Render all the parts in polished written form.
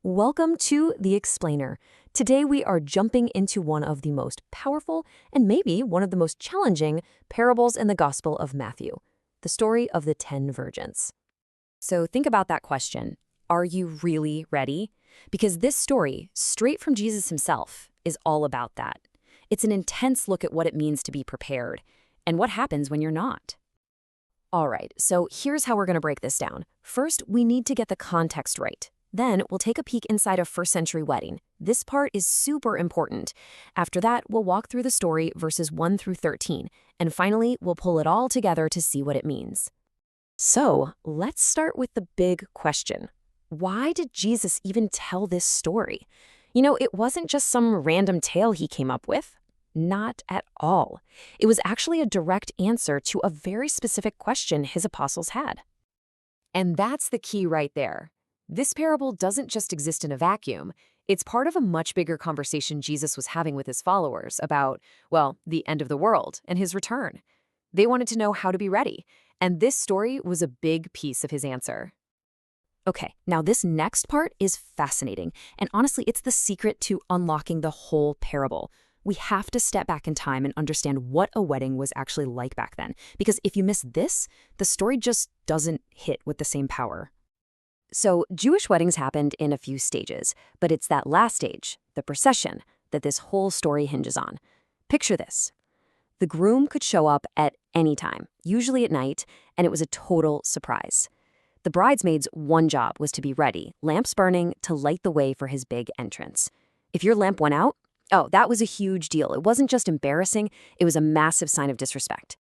Welcome to The Explainer. Today we are jumping into one of the most powerful and maybe one of the most challenging parables in the Gospel of Matthew, the story of the 10 virgins. So think about that question. Are you really ready? Because this story, straight from Jesus himself, is all about that. It's an intense look at what it means to be prepared and what happens when you're not. All right, so here's how we're going to break this down. First, we need to get the context right. Then we'll take a peek inside a first-century wedding. This part is super important. After that, we'll walk through the story verses 1 through 13. And finally, we'll pull it all together to see what it means. So, let's start with the big question. Why did Jesus even tell this story? It wasn't just some random tale he came up with. Not at all. It was actually a direct answer to a very specific question his apostles had. And that's the key right there. This parable doesn't just exist in a vacuum. It's part of a much bigger conversation Jesus was having with his followers about, the end of the world and his return. They wanted to know how to be ready, and this story was a big piece of his answer. Okay, now this next part is fascinating, and honestly, it's the secret to unlocking the whole parable. We have to step back in time and understand what a wedding was actually like back then, because if you miss this, the story just doesn't hit with the same power. So, Jewish weddings happened in a few stages, but it's that last stage, the procession, that this whole story hinges on. Picture this. The groom could show up at any time, usually at night, and it was a total surprise. The bridesmaid's one job was to be ready, lamps burning, to light the way for his big entrance. If your lamp went out, that was a huge deal. It wasn't just embarrassing, it was a massive sign of disrespect.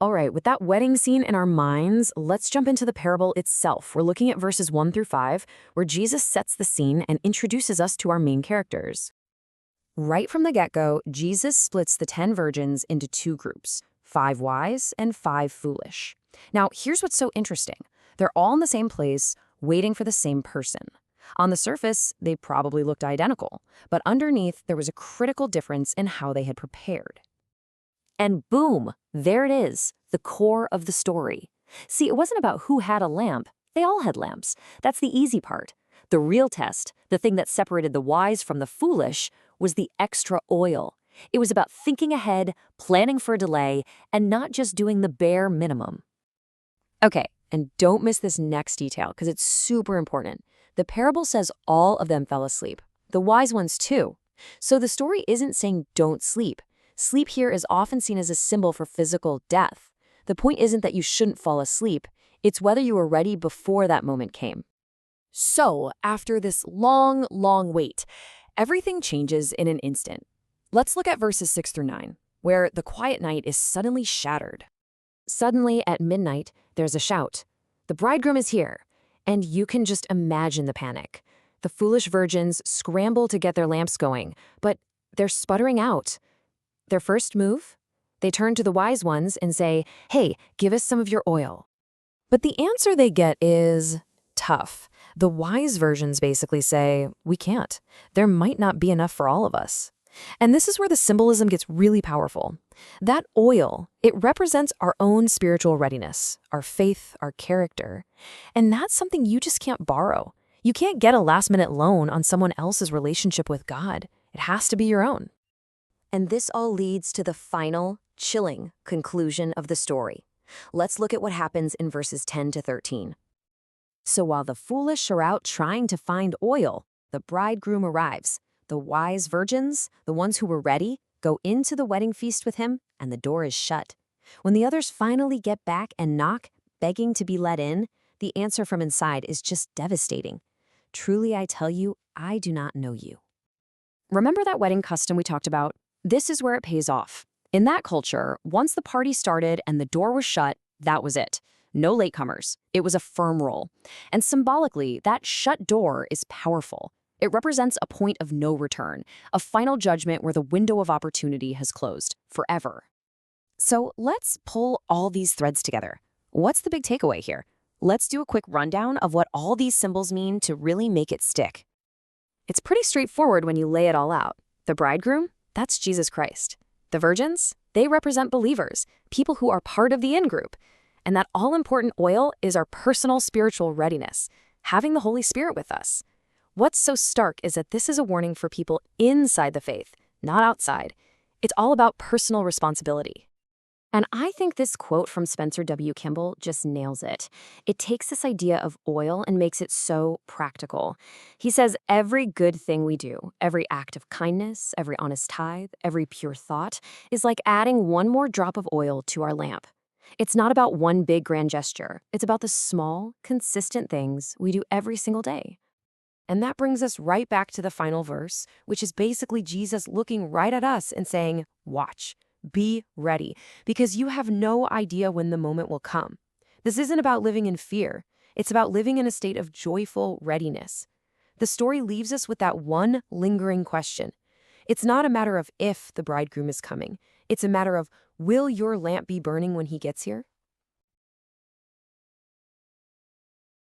All right, with that wedding scene in our minds, let's jump into the parable itself. We're looking at verses 1 through 5, where Jesus sets the scene and introduces us to our main characters. Right from the get-go, Jesus splits the 10 virgins into two groups, 5 wise and 5 foolish. Now, here's what's so interesting. They're all in the same place, waiting for the same person. On the surface, they probably looked identical, but underneath, there was a critical difference in how they had prepared. And boom, there it is, the core of the story. See, it wasn't about who had a lamp. They all had lamps. That's the easy part. The real test, the thing that separated the wise from the foolish, was the extra oil. It was about thinking ahead, planning for a delay, and not just doing the bare minimum. Okay, and don't miss this next detail because it's super important. The parable says all of them fell asleep, the wise ones too. So the story isn't saying don't sleep. Sleep here is often seen as a symbol for physical death. The point isn't that you shouldn't fall asleep, it's whether you were ready before that moment came. So, after this long wait, everything changes in an instant. Let's look at verses 6 through 9, where the quiet night is suddenly shattered. Suddenly, at midnight, there's a shout. The bridegroom is here, and you can just imagine the panic. The foolish virgins scramble to get their lamps going, but they're sputtering out. Their first move? They turn to the wise ones and say, "Hey, give us some of your oil." But the answer they get is tough. The wise virgins basically say, "We can't. There might not be enough for all of us." And this is where the symbolism gets really powerful. That oil, it represents our own spiritual readiness, our faith, our character. And that's something you just can't borrow. You can't get a last-minute loan on someone else's relationship with God. It has to be your own. And this all leads to the final, chilling conclusion of the story. Let's look at what happens in verses 10 to 13. So while the foolish are out trying to find oil, the bridegroom arrives. The wise virgins, the ones who were ready, go into the wedding feast with him, and the door is shut. When the others finally get back and knock, begging to be let in, the answer from inside is just devastating. "Truly I tell you, I do not know you." Remember that wedding custom we talked about? This is where it pays off. In that culture, once the party started and the door was shut, that was it. No latecomers. It was a firm rule. And symbolically, that shut door is powerful. It represents a point of no return, a final judgment where the window of opportunity has closed forever. So let's pull all these threads together. What's the big takeaway here? Let's do a quick rundown of what all these symbols mean to really make it stick. It's pretty straightforward when you lay it all out. The bridegroom? That's Jesus Christ. The virgins? They represent believers, people who are part of the in-group. And that all-important oil is our personal spiritual readiness, having the Holy Spirit with us. What's so stark is that this is a warning for people inside the faith, not outside. It's all about personal responsibility. And I think this quote from Spencer W. Kimball just nails it. It takes this idea of oil and makes it so practical. He says every good thing we do, every act of kindness, every honest tithe, every pure thought, is like adding one more drop of oil to our lamp. It's not about one big grand gesture. It's about the small, consistent things we do every single day. And that brings us right back to the final verse, which is basically Jesus looking right at us and saying, watch. Be ready, because you have no idea when the moment will come. This isn't about living in fear. It's about living in a state of joyful readiness. The story leaves us with that one lingering question. It's not a matter of if the bridegroom is coming. It's a matter of, will your lamp be burning when he gets here?